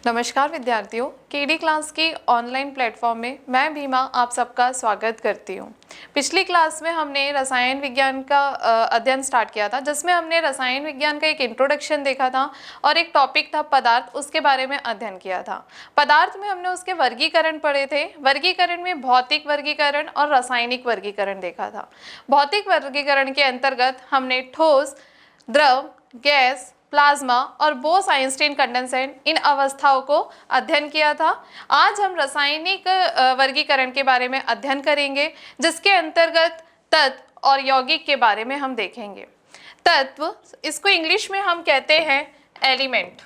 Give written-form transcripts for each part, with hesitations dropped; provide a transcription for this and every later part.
नमस्कार विद्यार्थियों, KD class की ऑनलाइन प्लेटफॉर्म में मैं भीमा आप सबका स्वागत करती हूँ। पिछली क्लास में हमने रसायन विज्ञान का अध्ययन स्टार्ट किया था, जिसमें हमने रसायन विज्ञान का एक इंट्रोडक्शन देखा था और एक टॉपिक था पदार्थ, उसके बारे में अध्ययन किया था। पदार्थ में हमने उसके वर्गीकरण पढ़े थे। वर्गीकरण में भौतिक वर्गीकरण और रासायनिक वर्गीकरण देखा था। भौतिक वर्गीकरण के अंतर्गत हमने ठोस, द्रव, गैस, प्लाज्मा और बोस-आइंस्टीन कंडेंसेट इन अवस्थाओं को अध्ययन किया था। आज हम रासायनिक वर्गीकरण के बारे में अध्ययन करेंगे, जिसके अंतर्गत तत्व और यौगिक के बारे में हम देखेंगे। तत्व, इसको इंग्लिश में हम कहते हैं एलिमेंट।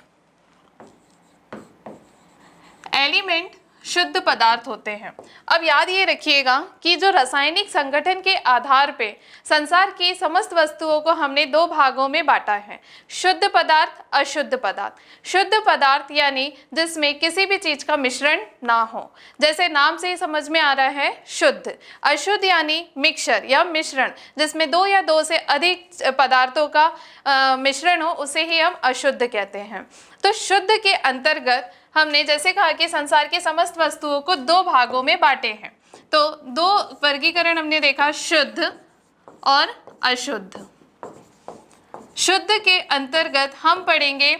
एलिमेंट शुद्ध पदार्थ होते हैं। अब याद ये रखिएगा कि जो रासायनिक संगठन के आधार पे संसार की समस्त वस्तुओं को हमने दो भागों में बांटा है, शुद्ध पदार्थ, अशुद्ध पदार्थ। शुद्ध पदार्थ यानी जिसमें किसी भी चीज का मिश्रण ना हो, जैसे नाम से ही समझ में आ रहा है शुद्ध। अशुद्ध यानी मिक्सचर या मिश्रण, जिसमें दो या दो से अधिक पदार्थों का मिश्रण हो, उसे ही हम अशुद्ध कहते हैं। तो शुद्ध के अंतर्गत हमने जैसे कहा कि संसार की समस्त वस्तुओं को दो भागों में बांटे हैं। तो दो वर्गीकरण हमने देखा, शुद्ध और अशुद्ध। शुद्ध के अंतर्गत हम पढ़ेंगे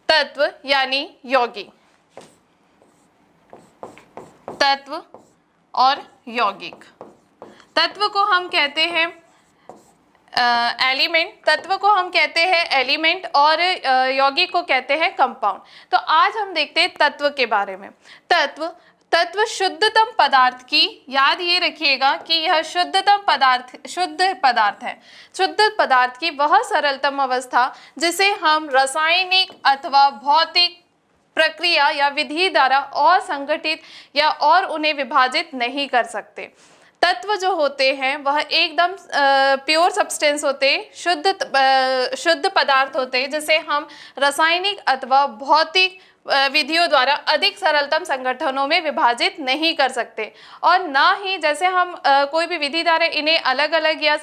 तत्व यानी यौगिक। तत्व और यौगिक। तत्व को हम कहते हैं एलिमेंट, तत्व को हम कहते हैं एलिमेंट और यौगिक को कहते हैं कंपाउंड। तो आज हम देखते हैं तत्व के बारे में। तत्व शुद्धतम पदार्थ की, याद ये रखिएगा कि यह शुद्ध पदार्थ है। शुद्ध पदार्थ की वह सरलतम अवस्था जिसे हम रासायनिक अथवा भौतिक प्रक्रिया या विधि द्वारा और संगठित या और उन्हें विभाजित नहीं कर सकते। तत्व जो होते हैं वह एकदम प्योर सब्सटेंस होते, शुद्ध पदार्थ होते, जिसे हम रासायनिक अथवा भौतिक विधियों द्वारा अधिक सरलतम संगठनों में विभाजित नहीं कर सकते। और ना ही जैसे हम कोई भी विधि द्वारा इन्हें अलग अलग या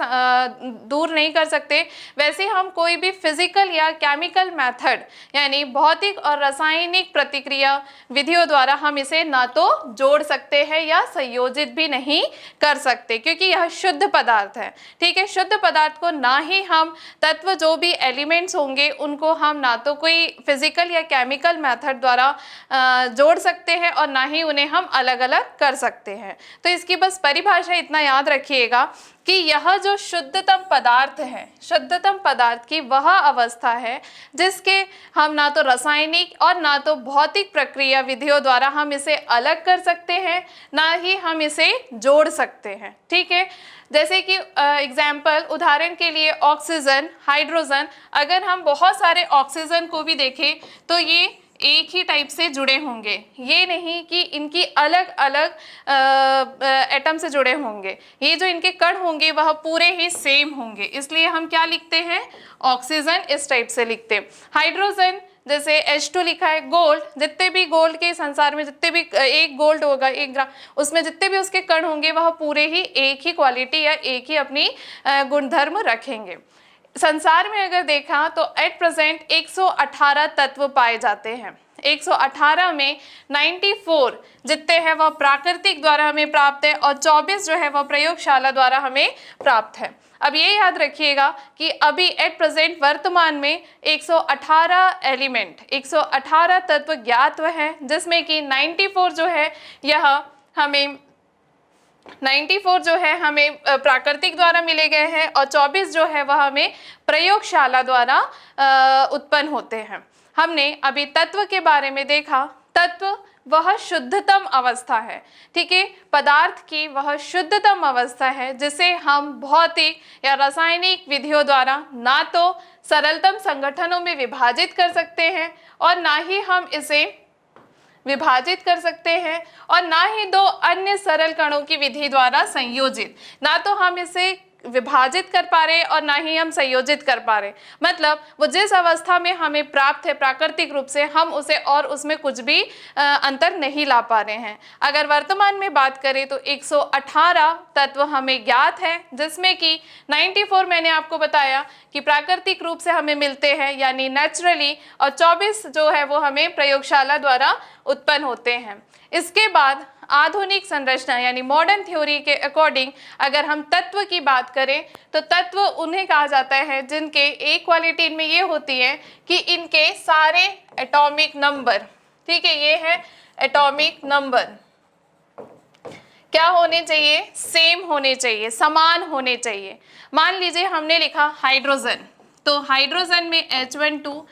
दूर नहीं कर सकते, वैसे हम कोई भी फिजिकल या केमिकल मेथड यानी भौतिक और रासायनिक प्रतिक्रिया विधियों द्वारा हम इसे ना तो जोड़ सकते हैं या संयोजित भी नहीं कर सकते, क्योंकि यह शुद्ध पदार्थ है। ठीक है, शुद्ध पदार्थ को ना ही हम तत्व जो भी एलिमेंट्स होंगे उनको हम ना तो कोई फिजिकल या केमिकल मेथड द्वारा जोड़ सकते हैं और ना ही उन्हें हम अलग अलग कर सकते हैं। तो इसकी बस परिभाषा इतना याद रखिएगा कि यह जो शुद्धतम पदार्थ है, शुद्धतम पदार्थ की वह अवस्था है जिसके हम ना तो रासायनिक और ना तो भौतिक प्रक्रिया विधियों द्वारा हम इसे अलग कर सकते हैं, ना ही हम इसे जोड़ सकते हैं। ठीक है, जैसे कि एग्जाम्पल, उदाहरण के लिए ऑक्सीजन, हाइड्रोजन, अगर हम बहुत सारे ऑक्सीजन को भी देखें तो ये एक ही टाइप से जुड़े होंगे, ये नहीं कि इनकी अलग अलग एटम से जुड़े होंगे। ये जो इनके कण होंगे वह पूरे ही सेम होंगे, इसलिए हम क्या लिखते हैं, ऑक्सीजन इस टाइप से लिखते हैं। हाइड्रोजन, जैसे H2 लिखा है, गोल्ड, जितने भी गोल्ड के संसार में जितने भी एक गोल्ड होगा, एक ग्राम, उसमें जितने भी उसके कण होंगे वह पूरे ही एक ही क्वालिटी या एक ही अपनी गुणधर्म रखेंगे। संसार में अगर देखा तो एट प्रेजेंट 118 तत्व पाए जाते हैं। 118 में 94 जितने हैं वह प्राकृतिक द्वारा हमें प्राप्त है और 24 जो है वह प्रयोगशाला द्वारा हमें प्राप्त है। अब ये याद रखिएगा कि अभी एट प्रेजेंट वर्तमान में 118 एलिमेंट, 118 तत्व ज्ञात हैं, जिसमें कि 94 जो है यह हमें 94 जो है हमें प्राकृतिक द्वारा मिले गए हैं और 24 जो है वह हमें प्रयोगशाला द्वारा उत्पन्न होते हैं। हमने अभी तत्व के बारे में देखा। तत्व वह शुद्धतम अवस्था है, ठीक है, पदार्थ की वह शुद्धतम अवस्था है जिसे हम भौतिक या रासायनिक विधियों द्वारा ना तो सरलतम संगठनों में विभाजित कर सकते हैं और ना ही हम इसे विभाजित कर सकते हैं और ना ही दो अन्य सरल कणों की विधि द्वारा संयोजित, ना तो हम इसे विभाजित कर पा रहे और ना ही हम संयोजित कर पा रहे। मतलब वो जिस अवस्था में हमें प्राप्त है प्राकृतिक रूप से, हम उसे और उसमें कुछ भी अंतर नहीं ला पा रहे हैं। अगर वर्तमान में बात करें तो 118 तत्व हमें ज्ञात है, जिसमें कि 94 मैंने आपको बताया कि प्राकृतिक रूप से हमें मिलते हैं यानी नेचुरली, और 24 जो है वो हमें प्रयोगशाला द्वारा उत्पन्न होते हैं। इसके बाद आधुनिक संरचना यानी मॉडर्न थ्योरी के अकॉर्डिंग अगर हम तत्व की बात करें तो तत्व उन्हें कहा जाता है जिनके एक क्वालिटी इनमें ये होती है कि इनके सारे एटॉमिक नंबर, ठीक है, ये है एटॉमिक नंबर, क्या होने चाहिए, सेम होने चाहिए, समान होने चाहिए। मान लीजिए हमने लिखा हाइड्रोजन, तो हाइड्रोजन में H12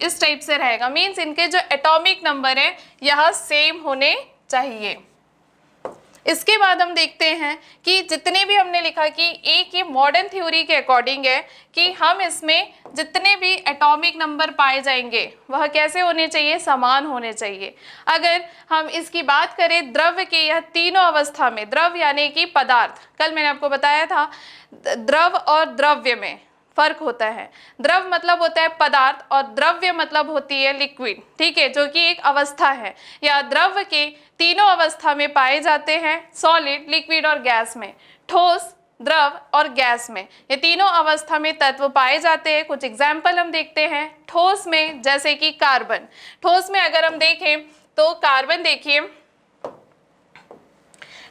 इस टाइप से रहेगा, मीन्स इनके जो एटॉमिक नंबर है यह सेम होने चाहिए। इसके बाद हम देखते हैं कि जितने भी हमने लिखा कि एक ये मॉडर्न थ्योरी के अकॉर्डिंग है कि हम इसमें जितने भी एटॉमिक नंबर पाए जाएंगे वह कैसे होने चाहिए, समान होने चाहिए। अगर हम इसकी बात करें द्रव्य के, यह तीनों अवस्था में, द्रव यानी कि पदार्थ, कल मैंने आपको बताया था द्रव और द्रव्य में फर्क होता है। द्रव मतलब होता है पदार्थ और द्रव्य मतलब होती है लिक्विड, ठीक है, जो कि एक अवस्था है। या द्रव्य के तीनों अवस्था में पाए जाते हैं, सॉलिड, लिक्विड और गैस में, ठोस, द्रव और गैस में, ये तीनों अवस्था में तत्व पाए जाते हैं। कुछ एग्जाम्पल हम देखते हैं। ठोस में जैसे कि कार्बन, ठोस में अगर हम देखें तो कार्बन, देखिए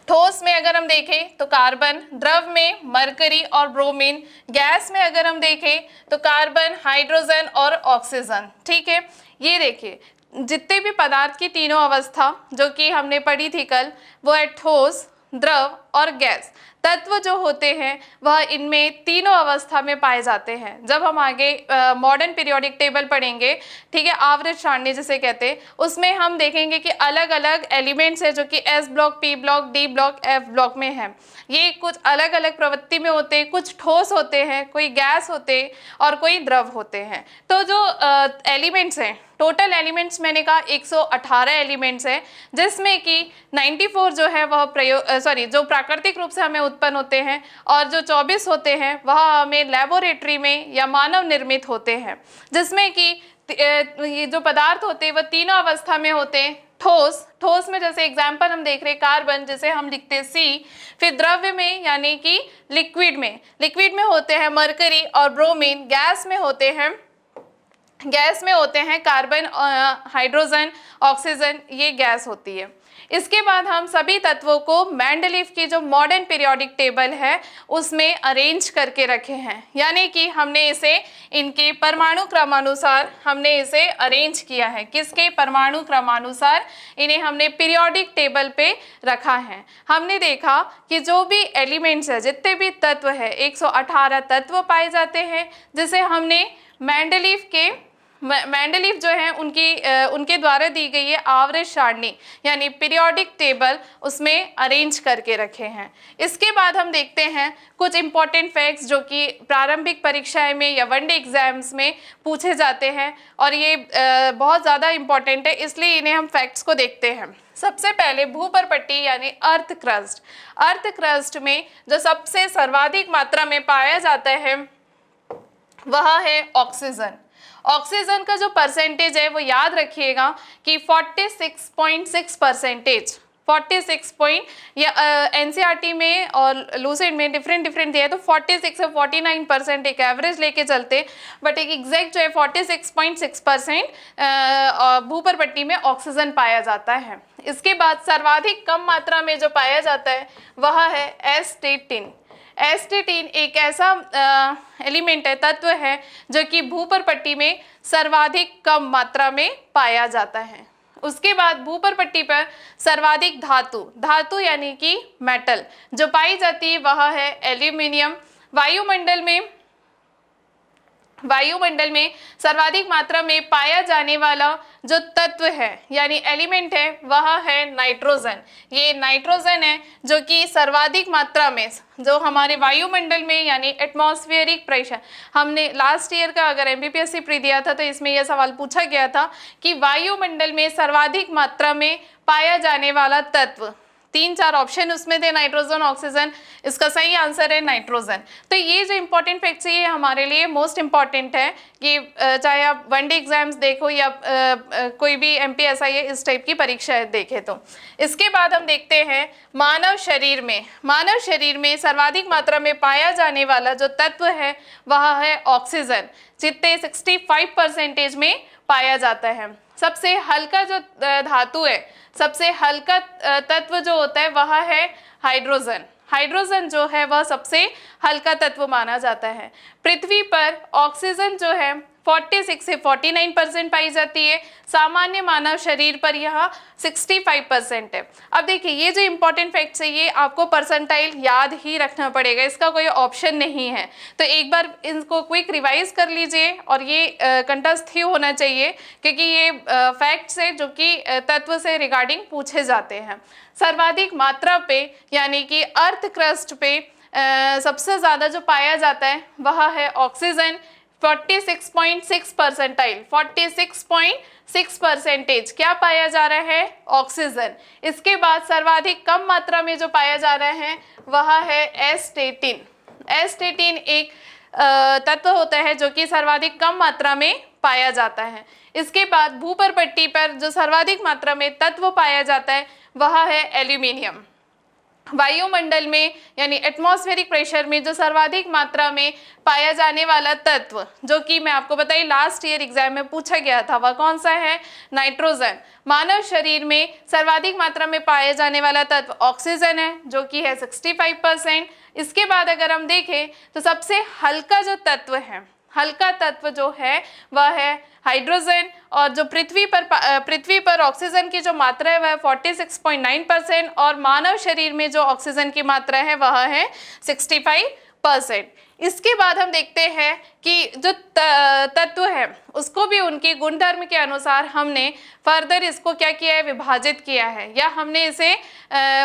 ठोस में अगर हम देखें तो कार्बन, द्रव में मरकरी और ब्रोमीन, गैस में अगर हम देखें तो कार्बन, हाइड्रोजन और ऑक्सीजन, ठीक है। ये देखिए जितने भी पदार्थ की तीनों अवस्था जो कि हमने पढ़ी थी कल, वो है ठोस, द्रव और गैस। तत्व जो होते हैं वह इनमें तीनों अवस्था में पाए जाते हैं। जब हम आगे मॉडर्न पीरियोडिक टेबल पढ़ेंगे, ठीक है, आवर्त सारणी जिसे कहते हैं, उसमें हम देखेंगे कि अलग अलग एलिमेंट्स है जो कि S block, P block, D block, F block में है। ये कुछ अलग अलग प्रवृत्ति में होते हैं, कुछ ठोस होते हैं, कोई गैस होते हैं और कोई द्रव होते हैं। तो जो एलिमेंट्स हैं, टोटल एलिमेंट्स मैंने कहा 118 एलिमेंट्स हैं, जिसमें कि 94 जो है वह जो प्राकृतिक रूप से हमें उत्पन्न होते हैं और जो 24 होते हैं वह हमें लेबोरेटरी में या मानव निर्मित होते हैं, जिसमें कि ये जो पदार्थ होते हैं वह तीनों अवस्था में होते हैं। ठोस में जैसे एग्जाम्पल हम देख रहे हैं कार्बन, जिसे हम लिखते हैं C। फिर द्रव्य में यानी कि लिक्विड में होते हैं मरकरी और ब्रोमीन। गैस में होते हैं कार्बन, हाइड्रोजन, ऑक्सीजन, ये गैस होती है। इसके बाद हम सभी तत्वों को मेंडलीफ की जो मॉडर्न पीरियोडिक टेबल है उसमें अरेंज करके रखे हैं, यानी कि हमने इसे इनके परमाणु क्रमानुसार हमने इसे अरेंज किया है। किसके परमाणु क्रमानुसार इन्हें हमने पीरियोडिक टेबल पे रखा है। हमने देखा कि जो भी एलिमेंट्स है, जितने भी तत्व है, 118 तत्व पाए जाते हैं, जिसे हमने मेंडलीफ जो है उनके द्वारा दी गई है आवर्त सारणी यानी पीरियोडिक टेबल, उसमें अरेंज करके रखे हैं। इसके बाद हम देखते हैं कुछ इंपॉर्टेंट फैक्ट्स जो कि प्रारंभिक परीक्षाएं में या वनडे एग्जाम्स में पूछे जाते हैं, और ये बहुत ज़्यादा इंपॉर्टेंट है, इसलिए इन्हें हम फैक्ट्स को देखते हैं। सबसे पहले भूपर्पट्टी यानी अर्थ क्रस्ट में जो सबसे सर्वाधिक मात्रा में पाया जाता है वह है ऑक्सीजन। ऑक्सीजन का जो परसेंटेज है वो याद रखिएगा कि 46.6%, 46 पॉइंट, या एनसीईआरटी में और लूसेंट में डिफरेंट दिया है, तो 46 से 49% एक एवरेज लेके चलते, बट एक एग्जैक्ट जो है 46.6% भूपर्पट्टी में ऑक्सीजन पाया जाता है। इसके बाद सर्वाधिक कम मात्रा में जो पाया जाता है वह है एस्टेटिन। एस्टेटिन एक ऐसा एलिमेंट है, तत्व है, जो कि भूपर्पट्टी में सर्वाधिक कम मात्रा में पाया जाता है। उसके बाद भूपर्पट्टी पर सर्वाधिक धातु यानी कि मेटल जो पाई जाती है वह है एल्यूमिनियम। वायुमंडल में सर्वाधिक मात्रा में पाया जाने वाला जो तत्व है यानी एलिमेंट है वह है नाइट्रोजन। ये नाइट्रोजन है जो कि सर्वाधिक मात्रा में जो हमारे वायुमंडल में यानी एटमॉस्फेरिक प्रेशर, हमने लास्ट ईयर का अगर एमपीपीएससी प्री दिया था तो इसमें यह सवाल पूछा गया था कि वायुमंडल में सर्वाधिक मात्रा में पाया जाने वाला तत्व 3-4 ऑप्शन उसमें थे, नाइट्रोजन, ऑक्सीजन, इसका सही आंसर है नाइट्रोजन। तो ये जो इंपॉर्टेंट फैक्ट्स है ये हमारे लिए मोस्ट इंपॉर्टेंट है कि चाहे आप वनडे एग्जाम्स देखो या कोई भी MPSI इस टाइप की परीक्षा देखें। तो इसके बाद हम देखते हैं मानव शरीर में सर्वाधिक मात्रा में पाया जाने वाला जो तत्व है वह है ऑक्सीजन, जितने 65% में पाया जाता है। सबसे हल्का जो धातु है, सबसे हल्का तत्व जो होता है वह है हाइड्रोजन। हाइड्रोजन जो है वह सबसे हल्का तत्व माना जाता है। पृथ्वी पर ऑक्सीजन जो है 46 से 49% पाई जाती है, सामान्य मानव शरीर पर यह 65% है। अब देखिए ये जो इंपॉर्टेंट फैक्ट्स है ये आपको परसेंटाइल याद ही रखना पड़ेगा, इसका कोई ऑप्शन नहीं है। तो एक बार इनको क्विक रिवाइज कर लीजिए और ये कंठस्थ ही होना चाहिए क्योंकि ये फैक्ट्स है जो कि तत्व से रिगार्डिंग पूछे जाते हैं। सर्वाधिक मात्रा पे यानी कि अर्थ क्रस्ट पे सबसे ज़्यादा जो पाया जाता है वह है ऑक्सीजन, 46.6 परसेंटाइल, 46.6% क्या पाया जा रहा है ऑक्सीजन। इसके बाद सर्वाधिक कम मात्रा में जो पाया जा रहा है वह है एस्टेटिन। एस्टेटिन एक तत्व होता है जो कि सर्वाधिक कम मात्रा में पाया जाता है। इसके बाद भूपर्पट्टी पर जो सर्वाधिक मात्रा में तत्व पाया जाता है वह है एल्यूमिनियम। वायुमंडल में यानी एटमॉस्फेरिक प्रेशर में जो सर्वाधिक मात्रा में पाया जाने वाला तत्व जो कि मैं आपको बताई लास्ट ईयर एग्जाम में पूछा गया था वह कौन सा है, नाइट्रोजन। मानव शरीर में सर्वाधिक मात्रा में पाया जाने वाला तत्व ऑक्सीजन है जो कि है 65%। इसके बाद अगर हम देखें तो सबसे हल्का जो तत्व है, हल्का तत्व जो है वह है हाइड्रोजन, और जो पृथ्वी पर ऑक्सीजन की जो मात्रा है वह 46.9% और मानव शरीर में जो ऑक्सीजन की मात्रा है वह है 65%। इसके बाद हम देखते हैं कि जो तत्व है उसको भी उनके गुणधर्म के अनुसार हमने फर्दर इसको क्या किया है, विभाजित किया है, या हमने इसे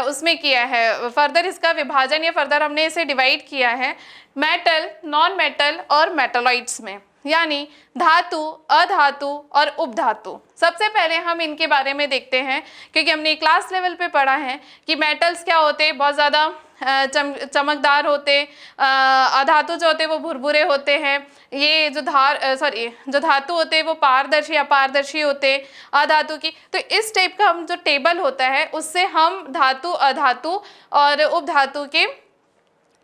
उसमें किया है फर्दर इसका विभाजन, या फर्दर हमने इसे डिवाइड किया है मेटल, नॉन मेटल और मेटलॉइड्स में, यानी धातु, अधातु और उपधातु। सबसे पहले हम इनके बारे में देखते हैं क्योंकि हमने क्लास लेवल पे पढ़ा है कि मेटल्स क्या होते हैं, बहुत ज़्यादा चमकदार होते, अधातु जो होते हैं वो भुरभुरे होते हैं, ये जो जो धातु होते हैं वो पारदर्शी अपारदर्शी होते, अधातु की। तो इस टाइप का हम जो टेबल होता है उससे हम धातु, अधातु और उपधातु के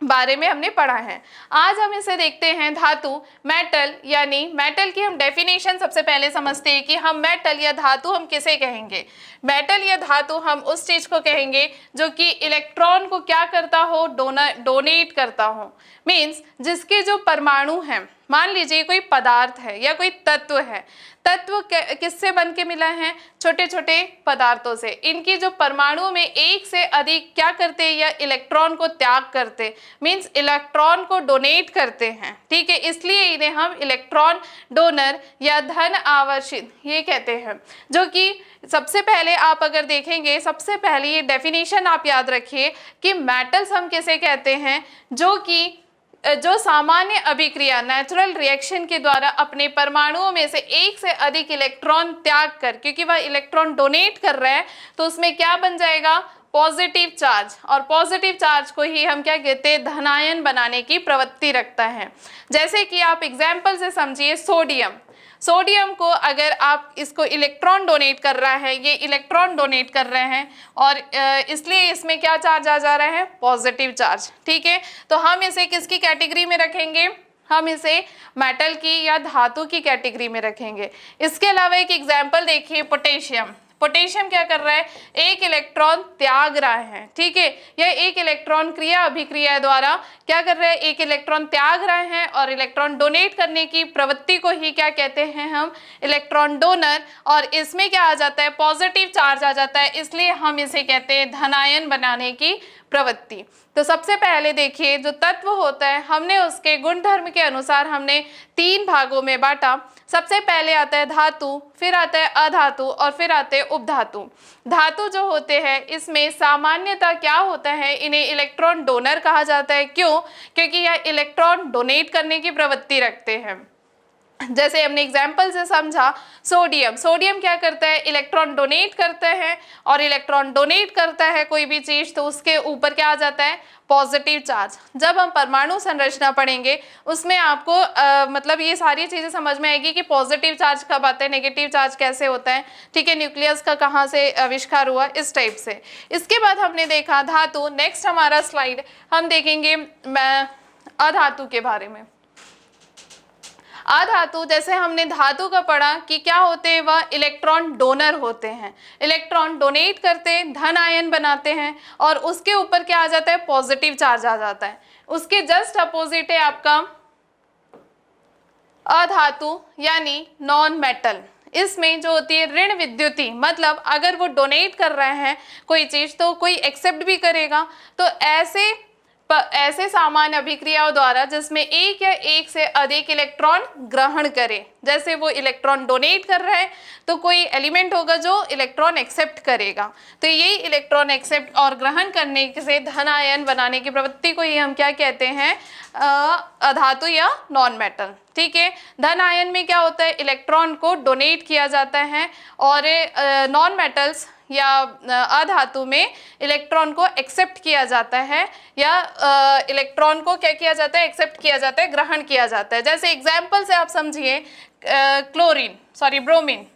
बारे में हमने पढ़ा है। आज हम इसे देखते हैं धातु, मेटल, यानी मेटल की हम डेफिनेशन सबसे पहले समझते हैं कि हम मेटल या धातु हम किसे कहेंगे। मेटल या धातु हम उस चीज को कहेंगे जो कि इलेक्ट्रॉन को क्या करता हो, डोनेट करता हो। मीन्स जिसके जो परमाणु हैं, मान लीजिए कोई पदार्थ है या कोई तत्व है, तत्व किससे बन के मिला है, छोटे छोटे पदार्थों से। इनकी जो परमाणु में एक से अधिक क्या करते हैं, या इलेक्ट्रॉन को त्याग करते, मीन्स इलेक्ट्रॉन को डोनेट करते हैं, ठीक है। इसलिए इन्हें हम इलेक्ट्रॉन डोनर या धन आवर्षित ये कहते हैं। जो कि सबसे पहले आप अगर देखेंगे, सबसे पहले ये डेफिनेशन आप याद रखिए कि मेटल्स हम किसे कहते हैं, जो सामान्य अभिक्रिया, नेचुरल रिएक्शन के द्वारा अपने परमाणुओं में से एक से अधिक इलेक्ट्रॉन त्याग कर, क्योंकि वह इलेक्ट्रॉन डोनेट कर रहा है तो उसमें क्या बन जाएगा, पॉजिटिव चार्ज, और पॉजिटिव चार्ज को ही हम क्या कहते हैं, धनायन बनाने की प्रवृत्ति रखता है। जैसे कि आप एग्जाम्पल से समझिए सोडियम को अगर आप इसको इलेक्ट्रॉन डोनेट कर रहा है, ये इलेक्ट्रॉन डोनेट कर रहे हैं और इसलिए इसमें क्या चार्ज आ जा रहा है, पॉजिटिव चार्ज, ठीक है। तो हम इसे किसकी कैटेगरी में रखेंगे, हम इसे मेटल की या धातु की कैटेगरी में रखेंगे। इसके अलावा एक एग्जाम्पल देखिए, पोटेशियम क्या कर रहा है, एक इलेक्ट्रॉन त्याग रहा है, ठीक है। यह एक इलेक्ट्रॉन क्रिया अभिक्रिया द्वारा क्या कर रहा है, एक इलेक्ट्रॉन त्याग रहे हैं और इलेक्ट्रॉन डोनेट करने की प्रवृत्ति को ही क्या कहते हैं हम, इलेक्ट्रॉन डोनर। और इसमें क्या आ जाता है, पॉजिटिव चार्ज आ जाता है, इसलिए हम इसे कहते हैं धनायन बनाने की प्रवृत्ति। तो सबसे पहले देखिए जो तत्व होता है हमने उसके गुणधर्म के अनुसार हमने 3 भागों में बांटा। सबसे पहले आता है धातु, फिर आता है अधातु और फिर आते हैं उपधातु। धातु जो होते हैं इसमें सामान्यतः क्या होता है, इन्हें इलेक्ट्रॉन डोनर कहा जाता है। क्यों? क्योंकि यह इलेक्ट्रॉन डोनेट करने की प्रवृत्ति रखते हैं। जैसे हमने एग्जाम्पल से समझा, सोडियम, सोडियम क्या करता है, इलेक्ट्रॉन डोनेट करता है, और इलेक्ट्रॉन डोनेट करता है कोई भी चीज तो उसके ऊपर क्या आ जाता है, पॉजिटिव चार्ज। जब हम परमाणु संरचना पढ़ेंगे उसमें आपको मतलब ये सारी चीजें समझ में आएगी कि पॉजिटिव चार्ज कब आता है, नेगेटिव चार्ज कैसे होता है, ठीक है, न्यूक्लियस का कहाँ से आविष्कार हुआ, इस टाइप से। इसके बाद हमने देखा धातु। नेक्स्ट हमारा स्लाइड हम देखेंगे अधातु के बारे में। अधातु, जैसे हमने धातु का पढ़ा कि क्या होते हैं, वह इलेक्ट्रॉन डोनर होते हैं, इलेक्ट्रॉन डोनेट करते हैं, धन आयन बनाते हैं, और उसके ऊपर क्या आ जाता है, पॉजिटिव चार्ज आ जाता है। उसके जस्ट अपोजिट है आपका अधातु यानी नॉन मेटल। इसमें जो होती है ऋण विद्युती, मतलब अगर वो डोनेट कर रहे हैं कोई चीज तो कोई एक्सेप्ट भी करेगा। तो ऐसे सामान्य अभिक्रियाओं द्वारा जिसमें एक या एक से अधिक इलेक्ट्रॉन ग्रहण करे, जैसे वो इलेक्ट्रॉन डोनेट कर रहा है तो कोई एलिमेंट होगा जो इलेक्ट्रॉन एक्सेप्ट करेगा, तो यही इलेक्ट्रॉन एक्सेप्ट और ग्रहण करने से धन आयन बनाने की प्रवृत्ति को ही हम क्या कहते हैं, अधातु या नॉन मेटल। ठीक है, धन आयन में क्या होता है, इलेक्ट्रॉन को डोनेट किया जाता है, और नॉन मेटल्स या अधातु में इलेक्ट्रॉन को एक्सेप्ट किया जाता है, या इलेक्ट्रॉन को क्या किया जाता है, एक्सेप्ट किया जाता है, ग्रहण किया जाता है। जैसे एग्जाम्पल से आप समझिए, ब्रोमीन।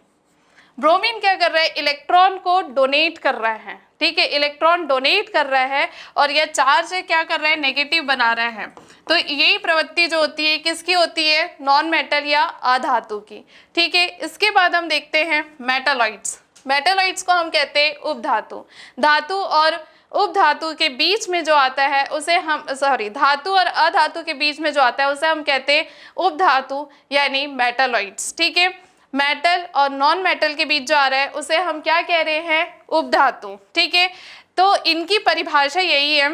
ब्रोमीन क्या कर रहा है, इलेक्ट्रॉन को डोनेट कर रहा है, ठीक है, इलेक्ट्रॉन डोनेट कर रहा है, और यह चार्ज क्या कर रहा है, नेगेटिव बना रहा है। तो यही प्रवृत्ति जो होती है किसकी होती है, नॉन मेटल या अधातु की। ठीक है, इसके बाद हम देखते हैं मेटालॉइड्स। मेटालॉइड्स को हम कहते हैं उपधातु। धातु और उपधातु के बीच में जो आता है उसे हम धातु और अधातु के बीच में जो आता है उसे हम कहते हैं उपधातु यानी मेटालॉइड्स। ठीक है, मेटल और नॉन मेटल के बीच जो आ रहा है उसे हम क्या कह रहे हैं, उपधातु। ठीक है, तो इनकी परिभाषा यही है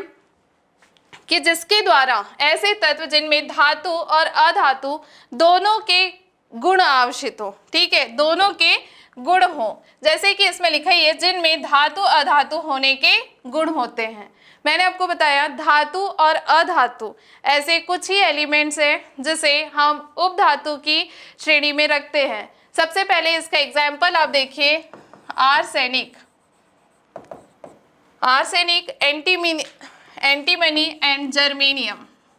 कि जिसके द्वारा ऐसे तत्व जिनमें धातु और अधातु दोनों के गुण आवश्यक हो, ठीक है, दोनों के गुण हो, जैसे कि इसमें लिखा ही है जिनमें धातु अधातु होने के गुण होते हैं। मैंने आपको बताया धातु और अधातु ऐसे कुछ ही एलिमेंट्स हैं जिसे हम उपधातु की श्रेणी में रखते हैं। सबसे पहले इसका एग्जाम्पल आप देखिए, आर्सेनिक, एंटीमनी एंड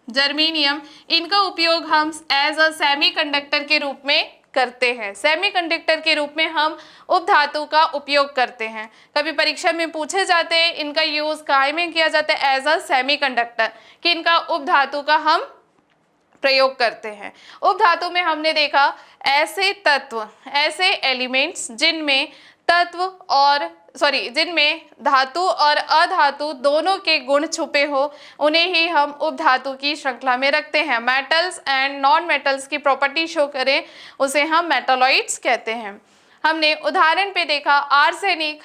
जर्मेनियम, इनका उपयोग हम एज अ सेमीकंडक्टर के रूप में करते हैं। सेमीकंडक्टर के रूप में हम उपधातु का उपयोग करते हैं। कभी परीक्षा में पूछे जाते हैं इनका यूज काय में किया जाता है, एज अ सेमीकंडक्टर, कि इनका उपधातु का हम प्रयोग करते हैं। उपधातु में हमने देखा ऐसे तत्व, ऐसे एलिमेंट्स जिनमें जिनमें धातु और अधातु दोनों के गुण छुपे हो, उन्हें ही हम उपधातु की श्रृंखला में रखते हैं। मेटल्स एंड नॉन मेटल्स की प्रॉपर्टी शो करें उसे हम मेटालॉइड्स कहते हैं। हमने उदाहरण पे देखा आर्सेनिक,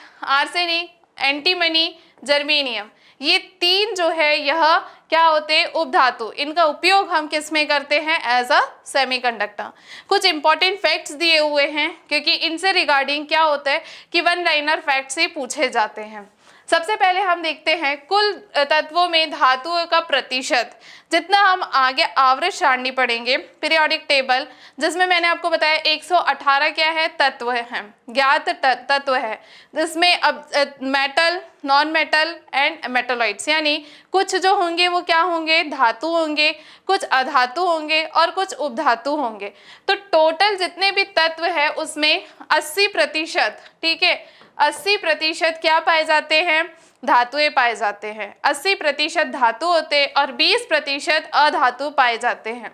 एंटीमनी, जर्मेनियम, ये तीन जो है यह क्या होते हैं, उपधातु। इनका उपयोग हम किस में करते हैं, एज अ सेमीकंडक्टर। कुछ इंपॉर्टेंट फैक्ट्स दिए हुए हैं क्योंकि इनसे रिगार्डिंग क्या होता है कि वन लाइनर फैक्ट्स ही पूछे जाते हैं। सबसे पहले हम देखते हैं कुल तत्वों में धातुओं का प्रतिशत। जितना हम आगे आवर्त सारणी पढ़ेंगे, पीरियोडिक टेबल, जिसमें मैंने आपको बताया 118 क्या है, तत्व हैं, ज्ञात तत्व है, जिसमें अब metal, non metal and metalloids, यानी कुछ जो होंगे वो क्या होंगे, धातु होंगे, कुछ अधातु होंगे और कुछ उपधातु होंगे। तो टोटल जितने भी तत्व है उसमें 80%, ठीक है, 80% क्या पाए जाते हैं, धातुएं पाए जाते हैं। 80% धातु होते हैं और 20% अधातु पाए जाते हैं।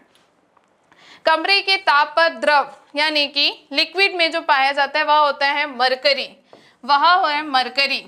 कमरे के ताप पर द्रव यानी कि लिक्विड में जो पाया जाता है वह होता है मरकरी, वह है मरकरी।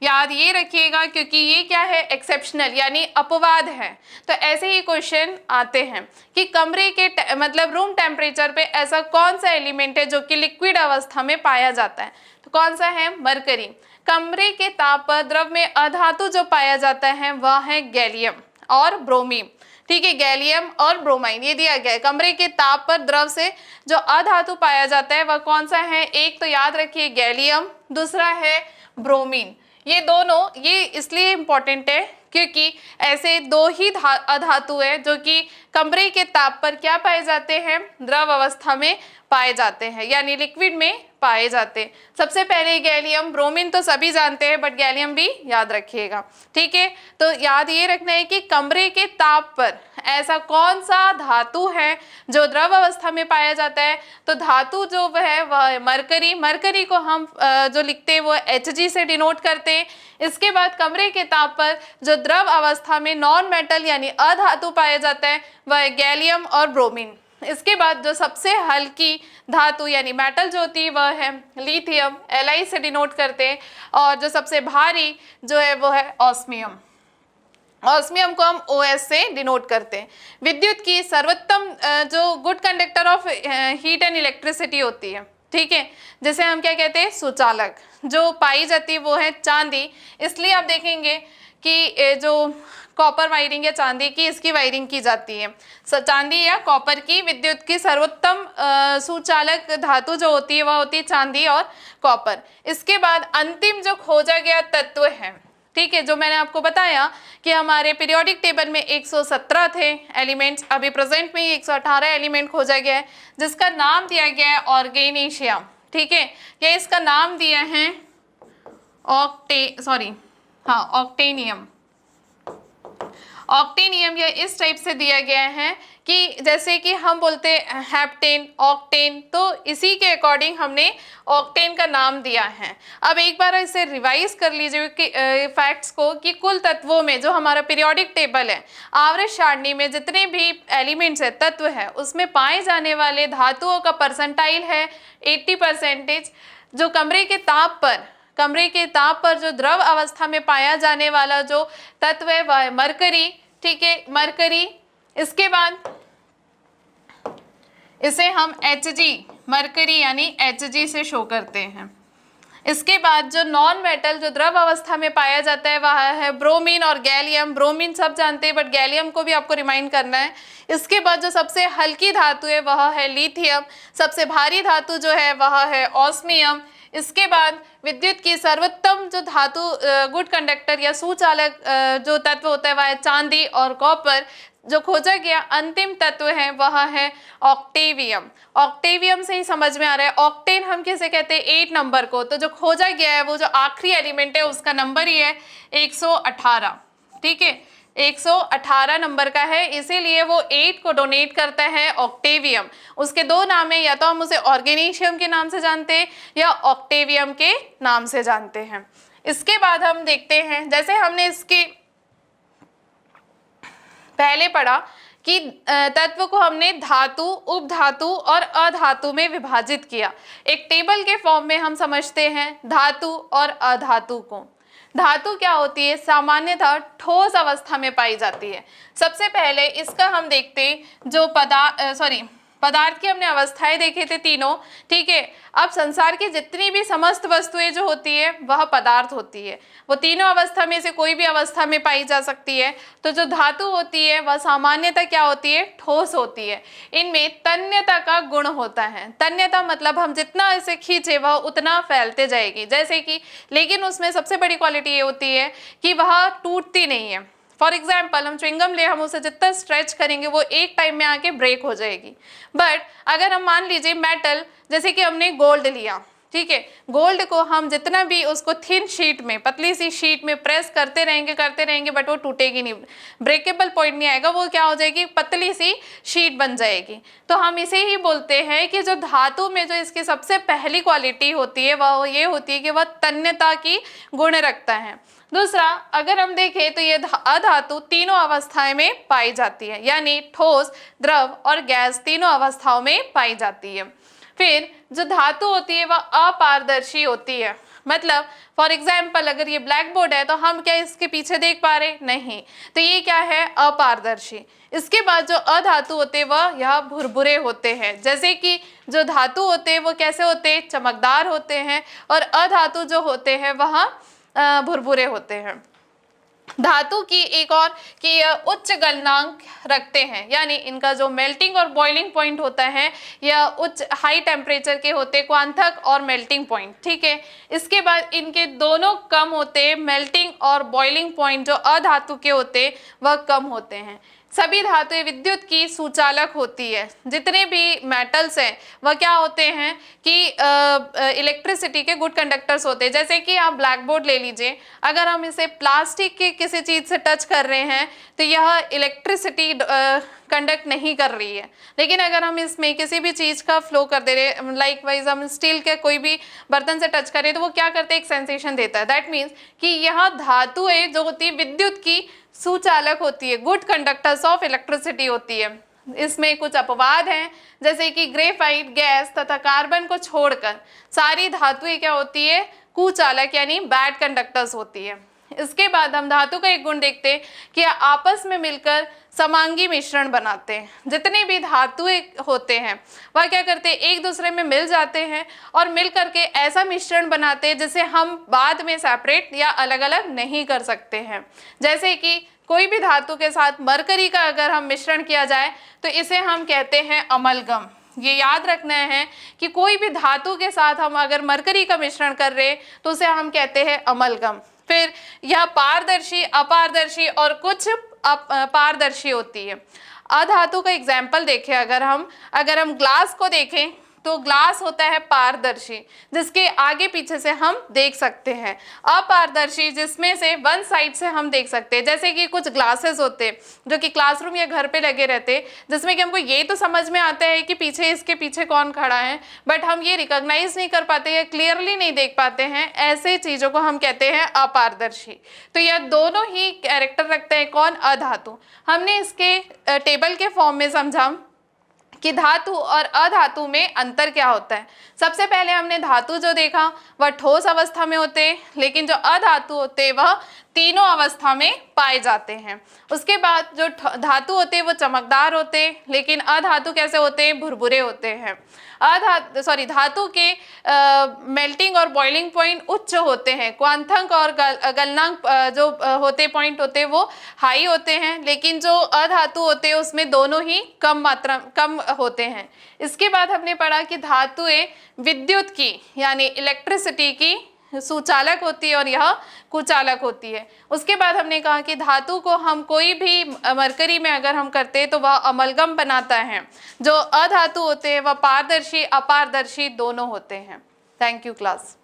याद ये रखिएगा क्योंकि ये क्या है, एक्सेप्शनल यानी अपवाद है। तो ऐसे ही क्वेश्चन आते हैं कि कमरे के मतलब रूम टेम्परेचर पे ऐसा कौन सा एलिमेंट है जो कि लिक्विड अवस्था में पाया जाता है, तो कौन सा है, मरकरी। कमरे के ताप पर द्रव में अधातु जो पाया जाता है वह है गैलियम और ब्रोमीन। ठीक है, गैलियम और ब्रोमाइन ये दिया गया है। कमरे के ताप पर द्रव से जो अधातु पाया जाता है वह कौन सा है, एक तो याद रखिए गैलियम, दूसरा है ब्रोमीन। ये दोनों ये इसलिए इम्पोर्टेंट है क्योंकि ऐसे दो ही अधातु है जो कि कमरे के ताप पर क्या पाए जाते हैं, द्रव अवस्था में पाए जाते हैं, यानी लिक्विड में पाए जाते हैं। सबसे पहले गैलियम, ब्रोमीन तो सभी जानते हैं बट गैलियम भी याद रखिएगा, ठीक है। तो याद ये रखना है कि कमरे के ताप पर ऐसा कौन सा धातु है जो द्रव अवस्था में पाया जाता है। तो धातु जो है वह मरकरी, मरकरी को हम जो लिखते हैं वो Hg से डिनोट करते हैं। इसके बाद कमरे के ताप पर जो द्रव अवस्था में नॉन मेटल यानी अधातु पाया जाता है वह गैलियम और ब्रोमीन। इसके बाद जो सबसे हल्की धातु यानी मेटल जो होती है वह है लिथियम, Li से डिनोट करते हैं। और जो सबसे भारी जो है वो है ऑस्मियम, ऑस्मियम को हम OS से डिनोट करते हैं। विद्युत की सर्वोत्तम जो good conductor of heat and electricity होती है, ठीक है, जैसे हम क्या कहते हैं, सुचालक, जो पाई जाती है वो है चांदी। इसलिए आप देखेंगे कि जो कॉपर वायरिंग या चांदी की इसकी वायरिंग की जाती है। चांदी या कॉपर की विद्युत की सर्वोत्तम सुचालक धातु जो होती है वह होती है चांदी और कॉपर। इसके बाद अंतिम जो खोजा गया तत्व है, ठीक है, जो मैंने आपको बताया कि हमारे पीरियोडिक टेबल में 117 थे एलिमेंट्स, अभी प्रेजेंट में 118 एलिमेंट खोजा गया है जिसका नाम दिया गया है ऑर्गेनेशियम, ठीक है। ये इसका नाम दिया है ऑक्टेनियम। ऑक्टेनियम या इस टाइप से दिया गया है कि जैसे कि हम बोलते हैं हेप्टेन, ऑक्टेन, तो इसी के अकॉर्डिंग हमने ऑक्टेन का नाम दिया है। अब एक बार इसे रिवाइज कर लीजिए कि फैक्ट्स को कि कुल तत्वों में जो हमारा पीरियोडिक टेबल है, आवर्त सारणी में जितने भी एलिमेंट्स है, तत्व है, उसमें पाए जाने वाले धातुओं का परसेंटाइल है 80%। जो कमरे के ताप पर जो द्रव अवस्था में पाया जाने वाला जो तत्व है वह है मरकरी, ठीक है, मरकरी। इसके बाद इसे हम Hg, मरकरी यानी Hg से शो करते हैं। इसके बाद जो नॉन मेटल जो द्रव अवस्था में पाया जाता है वह है ब्रोमीन और गैलियम। ब्रोमीन सब जानते हैं बट गैलियम को भी आपको रिमाइंड करना है। इसके बाद जो सबसे हल्की धातु है वह है लिथियम, सबसे भारी धातु जो है वह है ऑस्मियम। इसके बाद विद्युत की सर्वोत्तम जो धातु गुड कंडक्टर या सुचालक जो तत्व होता है वह है चांदी और कॉपर। जो खोजा गया अंतिम तत्व है वह है ऑक्टेवियम। ऑक्टेवियम से ही समझ में आ रहा है, ऑक्टेन हम किसे कहते हैं, 8 नंबर को। तो जो खोजा गया है वो जो आखिरी एलिमेंट है उसका नंबर ही है 118, ठीक है, 118 नंबर का है, इसीलिए वो 8 को डोनेट करता है ऑक्टेवियम। उसके दो नाम है, या तो हम उसे ऑर्गेनेशियम के नाम से जानते हैं या ऑक्टेवियम के नाम से जानते हैं। इसके बाद हम देखते हैं, जैसे हमने इसके पहले पढ़ा कि तत्व को हमने धातु, उपधातु और अधातु में विभाजित किया। एक टेबल के फॉर्म में हम समझते हैं धातु और अधातु को। धातु क्या होती है, सामान्यतः ठोस अवस्था में पाई जाती है। सबसे पहले इसका हम देखते हैं जो पदार्थ की हमने अवस्थाएं देखे थे तीनों, ठीक है। अब संसार की जितनी भी समस्त वस्तुएं जो होती है वह पदार्थ होती है, वो तीनों अवस्था में से कोई भी अवस्था में पाई जा सकती है। तो जो धातु होती है वह सामान्यतः क्या होती है, ठोस होती है। इनमें तन्यता का गुण होता है। तन्यता मतलब हम जितना इसे खींचे वह उतना फैलते जाएगी, जैसे कि, लेकिन उसमें सबसे बड़ी क्वालिटी ये होती है कि वह टूटती नहीं है। फॉर एग्जाम्पल हम च्युइंगम ले, हम उसे जितना स्ट्रेच करेंगे वो एक टाइम में आके ब्रेक हो जाएगी। बट अगर हम मान लीजिए मेटल, जैसे कि हमने गोल्ड लिया, ठीक है, गोल्ड को हम जितना भी उसको थिन शीट में, पतली सी शीट में प्रेस करते रहेंगे बट वो टूटेगी नहीं, ब्रेकेबल पॉइंट नहीं आएगा, वो क्या हो जाएगी, पतली सी शीट बन जाएगी। तो हम इसे ही बोलते हैं कि जो धातु में जो इसकी सबसे पहली क्वालिटी होती है वह ये होती है कि वह तन्यता की गुण रखता है। दूसरा, अगर हम देखें तो ये अधातु तीनों अवस्थाएं में पाई जाती है, यानी ठोस, द्रव और गैस तीनों अवस्थाओं में पाई जाती है। फिर जो धातु होती है वह अपारदर्शी होती है, मतलब फॉर एग्जाम्पल अगर ये ब्लैक बोर्ड है तो हम क्या इसके पीछे देख पा रहे, नहीं, तो ये क्या है, अपारदर्शी। इसके बाद जो अधातु होते हैं वह यह भुरभुरे होते हैं, जैसे कि जो धातु होते हैं वो कैसे होते हैं, चमकदार होते हैं, और अधातु जो होते हैं वह भुरभुरे होते हैं। धातु की एक और कि यह उच्च गलनांक रखते हैं, यानी इनका जो मेल्टिंग और बॉइलिंग पॉइंट होता है यह उच्च हाई टेम्परेचर के होते, क्वांथक और मेल्टिंग पॉइंट, ठीक है। इसके बाद इनके दोनों कम होते, मेल्टिंग और बॉइलिंग पॉइंट जो अधातु के होते वह कम होते हैं। सभी धातुएं विद्युत की सुचालक होती है। जितने भी मेटल्स हैं वह क्या होते हैं कि इलेक्ट्रिसिटी के गुड कंडक्टर्स होते हैं। जैसे कि आप ब्लैक बोर्ड ले लीजिए, अगर हम इसे प्लास्टिक के किसी चीज से टच कर रहे हैं तो यह इलेक्ट्रिसिटी कंडक्ट नहीं कर रही है, लेकिन अगर हम इसमें किसी भी चीज का फ्लो कर दे रहे, लाइक वाइज हम स्टील के कोई भी बर्तन से टच करें तो वो क्या करते हैं, एक सेंसेशन देता है। दैट मीन्स कि यह धातुएं जो होती है विद्युत की सुचालक होती है, गुड कंडक्टर्स ऑफ इलेक्ट्रिसिटी होती है। इसमें कुछ अपवाद हैं, जैसे कि ग्रेफाइट गैस तथा कार्बन को छोड़कर सारी धातुएं क्या होती है, कुचालक यानी बैड कंडक्टर्स होती है। इसके बाद हम धातु का एक गुण देखते हैं कि आपस में मिलकर समांगी मिश्रण बनाते हैं। जितने भी धातुएं होते हैं वह क्या करते हैं, एक दूसरे में मिल जाते हैं और मिल करके ऐसा मिश्रण बनाते हैं जिसे हम बाद में सेपरेट या अलग अलग नहीं कर सकते हैं। जैसे कि कोई भी धातु के साथ मरकरी का अगर हम मिश्रण किया जाए तो इसे हम कहते हैं अमलगम। ये याद रखना है कि कोई भी धातु के साथ हम अगर मरकरी का मिश्रण कर रहे हैं तो उसे हम कहते हैं अमलगम। फिर यह पारदर्शी, अपारदर्शी और कुछ पारदर्शी होती है। अधातु का एग्जाम्पल देखें, अगर हम ग्लास को देखें तो ग्लास होता है पारदर्शी, जिसके आगे पीछे से हम देख सकते हैं। अपारदर्शी जिसमें से वन साइड से हम देख सकते हैं। जैसे कि कुछ ग्लासेस होते हैं जो कि क्लासरूम या घर पे लगे रहते हैं, जिसमें कि हमको ये तो समझ में आता है कि पीछे इसके पीछे कौन खड़ा है, बट हम ये रिकॉग्नाइज नहीं कर पाते या क्लियरली नहीं देख पाते हैं। ऐसे चीजों को हम कहते हैं अपारदर्शी। तो यह दोनों ही कैरेक्टर रखते हैं कौन, अधातु। हमने इसके टेबल के फॉर्म में समझा कि धातु और अधातु में अंतर क्या होता है। सबसे पहले हमने धातु जो देखा वह ठोस अवस्था में होते हैं, लेकिन जो अधातु होते हैं वह तीनों अवस्था में पाए जाते हैं। उसके बाद जो धातु होते हैं वो चमकदार होते हैं, लेकिन अधातु कैसे होते हैं, भुरभुरे होते हैं। धातु के मेल्टिंग और बॉइलिंग पॉइंट उच्च होते हैं, क्वांथक और गलनांक जो होते पॉइंट होते हैं वो हाई होते हैं, लेकिन जो अधातु होते हैं उसमें दोनों ही कम होते हैं। इसके बाद हमने पढ़ा कि धातुएं विद्युत की यानी इलेक्ट्रिसिटी की सुचालक होती है और यह कुचालक होती है। उसके बाद हमने कहा कि धातु को हम कोई भी मरकरी में अगर हम करते हैं तो वह अमलगम बनाता है। जो अधातु होते हैं वह पारदर्शी, अपारदर्शी दोनों होते हैं। Thank you class.